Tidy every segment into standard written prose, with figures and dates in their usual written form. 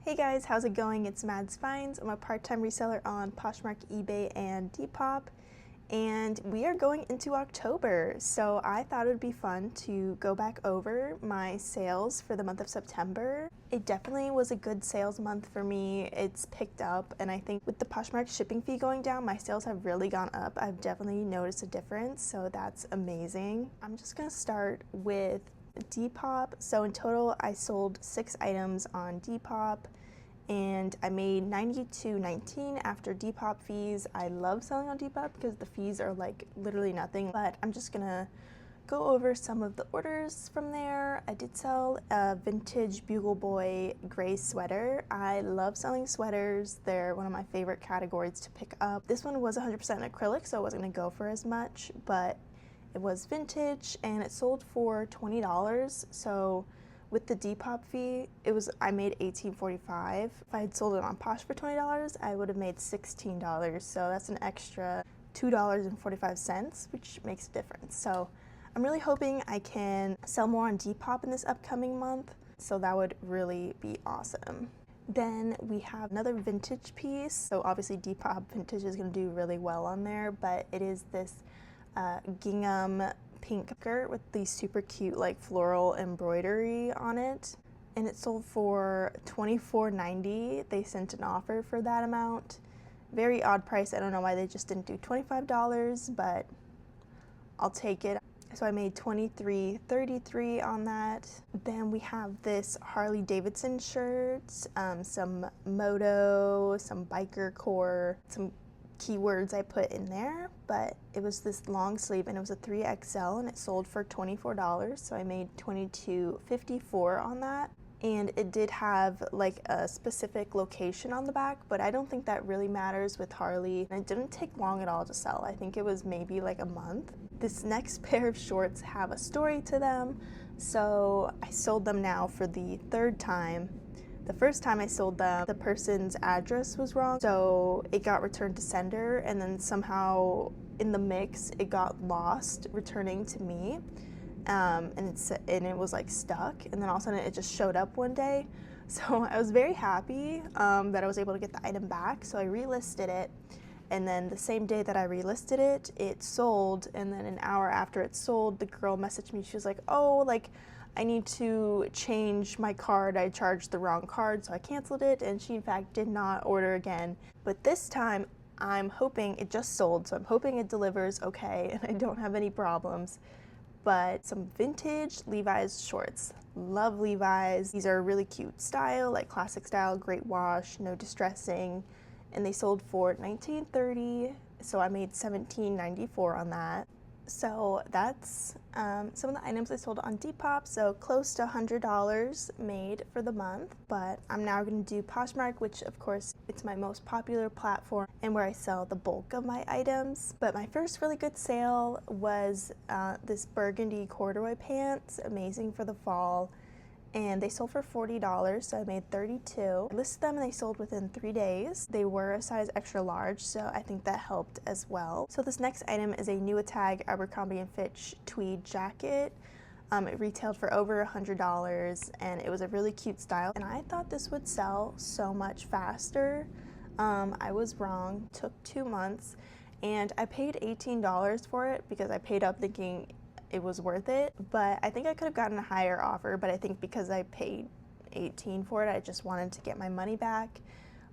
Hey guys, how's it going? It's Mads Finds. I'm a part-time reseller on Poshmark, eBay, and Depop, and we are going into October, so I thought it would be fun to go back over my sales for the month of September. It definitely was a good sales month for me. It's picked up, and I think with the Poshmark shipping fee going down, my sales have really gone up. I've definitely noticed a difference, so that's amazing. I'm just gonna start with Depop. So in total, I sold 6 items on Depop, and I made $92.19 after Depop fees. I love selling on Depop because the fees are like literally nothing, but I'm just gonna go over some of the orders from there. I did sell a vintage Bugle Boy gray sweater. I love selling sweaters. They're one of my favorite categories to pick up. This one was 100% acrylic, so I wasn't gonna go for as much, but it was vintage and it sold for $20. So with the Depop fee, I made $18.45. If I had sold it on Posh for $20, I would have made $16. So that's an extra $2.45, which makes a difference. So I'm really hoping I can sell more on Depop in this upcoming month. So that would really be awesome. Then we have another vintage piece. So obviously Depop vintage is going to do really well on there, but it is this gingham pink skirt with the super cute like floral embroidery on it, and it sold for $24.90. They sent an offer for that amount. Very odd price. I don't know why they just didn't do $25, but I'll take it. So I made $23.33 on that. Then we have this Harley Davidson shirts, some moto, some biker core, some keywords I put in there, but it was this long sleeve and it was a 3XL and it sold for $24, so I made $22.54 on that. And it did have like a specific location on the back, but I don't think that really matters with Harley. And it didn't take long at all to sell. I think it was maybe like a month. This next pair of shorts have a story to them, so I sold them now for the 3rd time. The first time I sold them, the person's address was wrong, so it got returned to sender, and then somehow in the mix it got lost returning to me, and it was like stuck, and then all of a sudden it just showed up one day. So I was very happy that I was able to get the item back, so I relisted it, and then the same day that I relisted it, it sold, and then an hour after it sold, the girl messaged me. She was like, oh, like, I need to change my card. I charged the wrong card, so I canceled it, and she in fact did not order again. But this time, I'm hoping it just sold, so I'm hoping it delivers okay and I don't have any problems. But some vintage Levi's shorts. Love Levi's. These are a really cute style, like classic style, great wash, no distressing, and they sold for $19.30, so I made $17.94 on that. So that's some of the items I sold on Depop, so close to $100 made for the month. But I'm now going to do Poshmark, which of course it's my most popular platform and where I sell the bulk of my items. But my first really good sale was this burgundy corduroy pants, amazing for the fall. And they sold for $40, so I made $32. I listed them and they sold within 3 days. They were a size extra large, so I think that helped as well. So this next item is a new tag Abercrombie & Fitch tweed jacket. It retailed for over $100 and it was a really cute style. And I thought this would sell so much faster. I was wrong, took 2 months, and I paid $18 for it because I paid up thinking it was worth it, but I think I could have gotten a higher offer, but I think because I paid $18 for it, I just wanted to get my money back.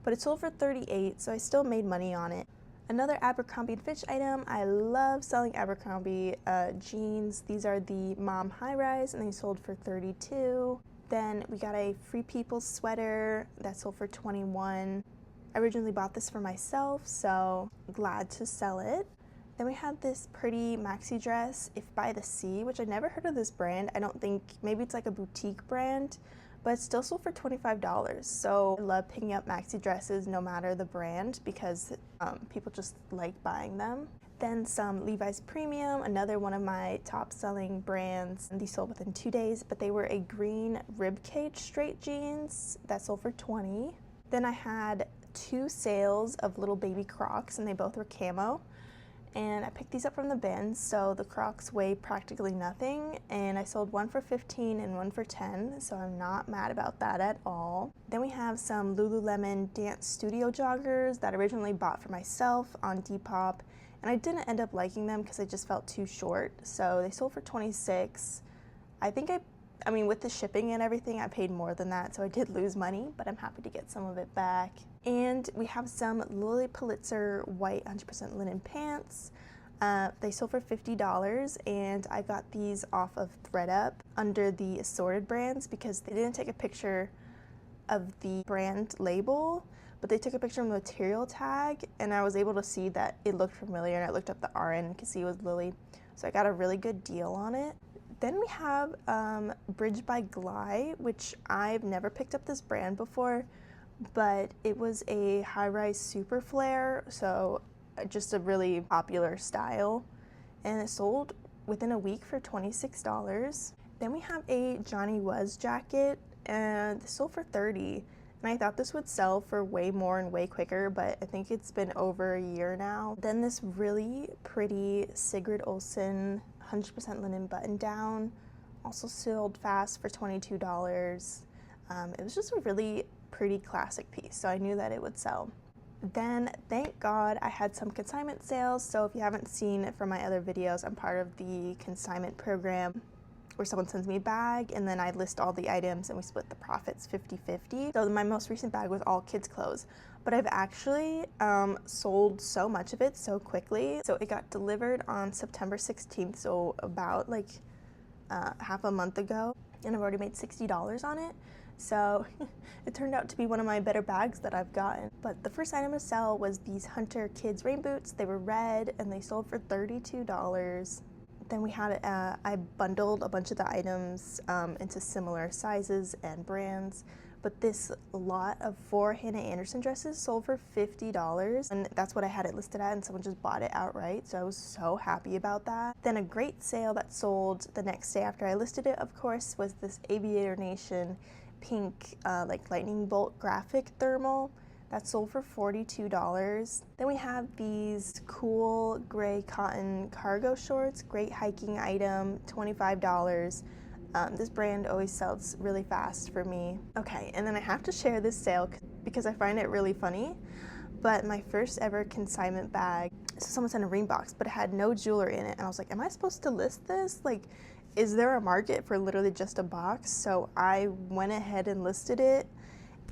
But it sold for $38, so I still made money on it. Another Abercrombie & Fitch item, I love selling Abercrombie jeans. These are the mom high-rise, and they sold for $32. Then we got a Free People sweater that sold for $21. I originally bought this for myself, so glad to sell it. Then we had this pretty maxi dress, If by the Sea, which I never heard of this brand. I don't think, maybe it's like a boutique brand, but it still sold for $25. So I love picking up maxi dresses no matter the brand because people just like buying them. Then some Levi's Premium, another one of my top selling brands. These sold within 2 days, but they were a green ribcage straight jeans that sold for $20. Then I had 2 sales of little baby Crocs, and they both were camo. and I picked these up from the bins, so the Crocs weigh practically nothing, and I sold one for 15 and one for 10, so I'm not mad about that at all. Then we have some Lululemon Dance Studio joggers that I originally bought for myself on Depop, and I didn't end up liking them because they just felt too short, so they sold for 26. I mean, with the shipping and everything, I paid more than that, so I did lose money, but I'm happy to get some of it back. And we have some Lilly Pulitzer white 100% linen pants. They sold for $50, and I got these off of ThredUp under the assorted brands because they didn't take a picture of the brand label, but they took a picture of the material tag, and I was able to see that it looked familiar, and I looked up the RN and could see it was Lilly, so I got a really good deal on it. Then we have Bridge by Glide, which I've never picked up this brand before, but it was a high-rise super flare, so just a really popular style, and it sold within a week for $26. Then we have a Johnny Was jacket, and it sold for $30, and I thought this would sell for way more and way quicker, but I think it's been over a year now. Then this really pretty Sigrid Olsen 100% linen button down also sold fast for $22. It was just a really pretty classic piece, so I knew that it would sell. Then, thank God, I had some consignment sales, so if you haven't seen it from my other videos, I'm part of the consignment program where someone sends me a bag and then I list all the items and we split the profits 50-50. So my most recent bag was all kids' clothes, but I've actually sold so much of it so quickly. So it got delivered on September 16th, so about like half a month ago, and I've already made $60 on it. So it turned out to be one of my better bags that I've gotten. But the first item to sell was these Hunter Kids rain boots. They were red and they sold for $32. Then we had, I bundled a bunch of the items into similar sizes and brands, but this lot of 4 Hannah Anderson dresses sold for $50, and that's what I had it listed at, and someone just bought it outright, so I was so happy about that. Then a great sale that sold the next day after I listed it, of course, was this Aviator Nation pink like lightning bolt graphic thermal. That sold for $42. Then we have these cool gray cotton cargo shorts, great hiking item, $25. This brand always sells really fast for me. Okay, and then I have to share this sale because I find it really funny, but my first ever consignment bag, so someone sent a ring box, but it had no jewelry in it, and I was like, am I supposed to list this? Like, is there a market for literally just a box? So I went ahead and listed it,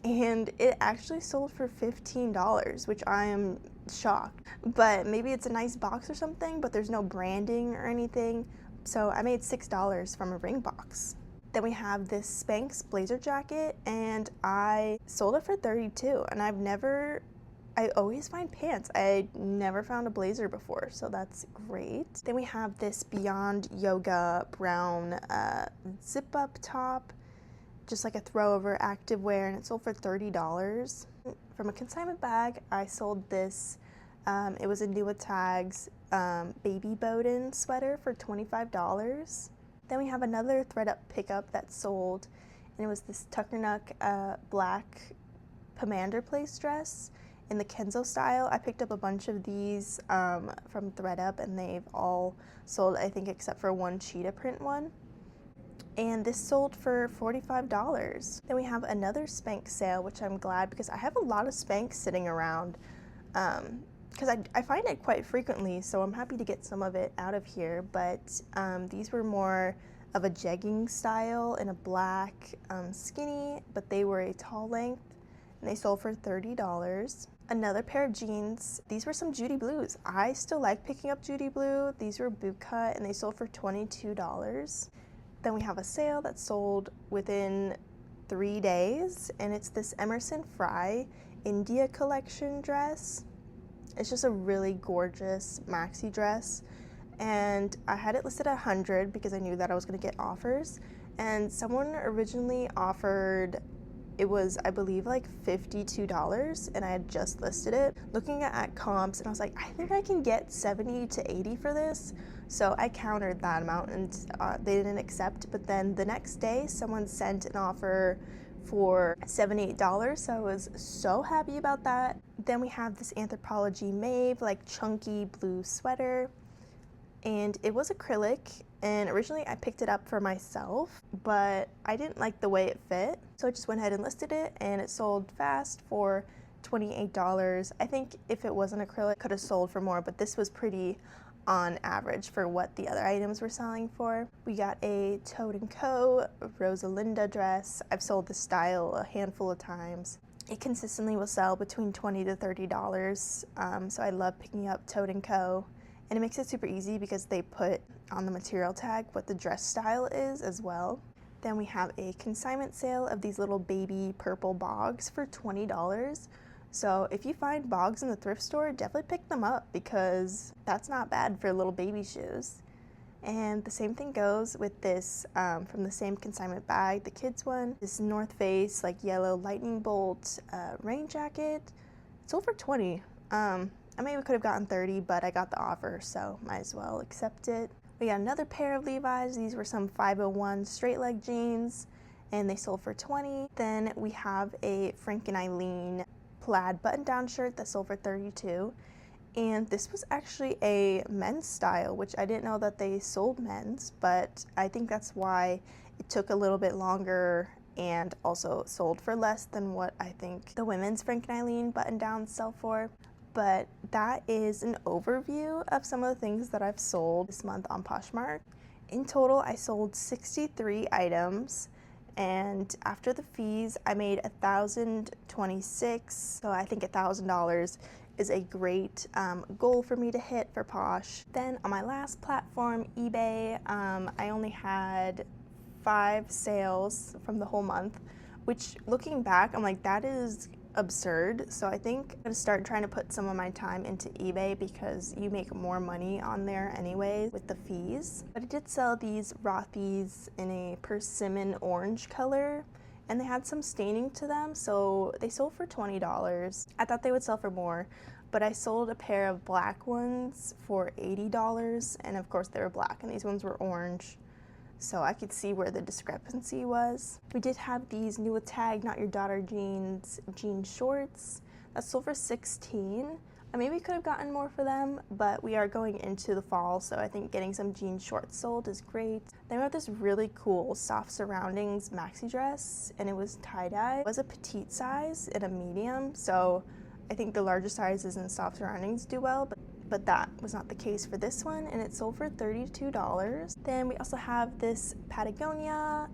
and it actually sold for $15, which I am shocked. But maybe it's a nice box or something, but there's no branding or anything, so I made $6 from a ring box. Then we have this Spanx blazer jacket, and I sold it for $32, and I always find pants. I never found a blazer before, so that's great. Then we have this Beyond Yoga brown zip-up top, just like a throwover activewear, and it sold for $30. From a consignment bag, I sold this, it was a Nua Tags Baby Bowden sweater for $25. Then we have another ThredUp pickup that sold, and it was this Tuckernuck black Pomander Place dress in the Kenzo style. I picked up a bunch of these from ThredUp, and they've all sold, I think, except for one cheetah print one. And this sold for $45. Then we have another Spanx sale, which I'm glad because I have a lot of Spanx sitting around because I find it quite frequently, so I'm happy to get some of it out of here. But these were more of a jegging style in a black skinny, but they were a tall length, and they sold for $30. Another pair of jeans, these were some Judy Blues. I still like picking up Judy Blue. These were boot cut, and they sold for $22. Then we have a sale that sold within 3 days, and it's this Emerson Fry India collection dress. It's just a really gorgeous maxi dress, and I had it listed at 100 because I knew that I was going to get offers, and someone originally offered, it was, I believe, like $52, and I had just listed it. Looking at comps, and I was like, I think I can get 70 to 80 for this. So I countered that amount, and they didn't accept. But then the next day, someone sent an offer for $78, so I was so happy about that. Then we have this Anthropologie Mauve, like chunky blue sweater, and it was acrylic, and originally I picked it up for myself, but I didn't like the way it fit, so I just went ahead and listed it, and it sold fast for $28. I think if it wasn't acrylic, it could have sold for more, but this was pretty on average for what the other items were selling for. We got a Toad & Co. Rosalinda dress. I've sold this style a handful of times. It consistently will sell between $20 to $30, so I love picking up Toad & Co. And it makes it super easy because they put on the material tag what the dress style is as well. Then we have a consignment sale of these little baby purple bogs for $20. So if you find bogs in the thrift store, definitely pick them up because that's not bad for little baby shoes. And the same thing goes with this from the same consignment bag, the kids one, this North Face like yellow lightning bolt rain jacket. It sold for $20. I maybe could have gotten $30, but I got the offer, so might as well accept it. We got another pair of Levi's. These were some 501 straight leg jeans, and they sold for $20. Then we have a Frank and Eileen plaid button-down shirt that sold for $32. And this was actually a men's style, which I didn't know that they sold men's, but I think that's why it took a little bit longer and also sold for less than what I think the women's Frank and Eileen button-downs sell for. But that is an overview of some of the things that I've sold this month on Poshmark. In total, I sold 63 items, and after the fees, I made $1,026. So I think $1,000 is a great goal for me to hit for Posh. Then on my last platform, eBay, I only had 5 sales from the whole month, which looking back, I'm like, that is absurd. So I think I'm gonna start trying to put some of my time into eBay because you make more money on there anyways with the fees. But I did sell these Rothy's in a persimmon orange color, and they had some staining to them, so they sold for $20. I thought they would sell for more, but I sold a pair of black ones for $80, and of course they were black and these ones were orange. So I could see where the discrepancy was. We did have these new with tag, not your daughter jeans, jean shorts that sold for $16. I maybe could have gotten more for them, but we are going into the fall, so I think getting some jean shorts sold is great. Then we have this really cool soft surroundings maxi dress, and it was tie-dye. It was a petite size and a medium, so I think the larger sizes in soft surroundings do well, but that was not the case for this one, and it sold for $32. Then we also have this Patagonia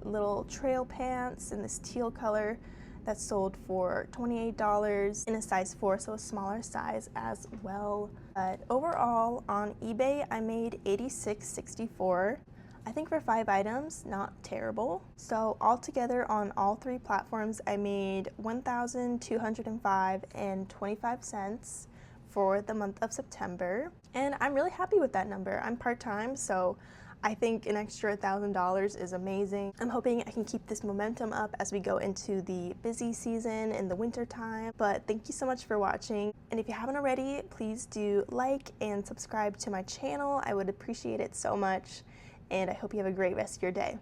little trail pants in this teal color that sold for $28 in a size 4, so a smaller size as well. But overall on eBay, I made $86.64. I think for 5 items, not terrible. So altogether on all 3 platforms, I made $1,205.25 for the month of September. And I'm really happy with that number. I'm part-time, so I think an extra $1,000 is amazing. I'm hoping I can keep this momentum up as we go into the busy season in the winter time. But thank you so much for watching. And if you haven't already, please do like and subscribe to my channel. I would appreciate it so much. And I hope you have a great rest of your day.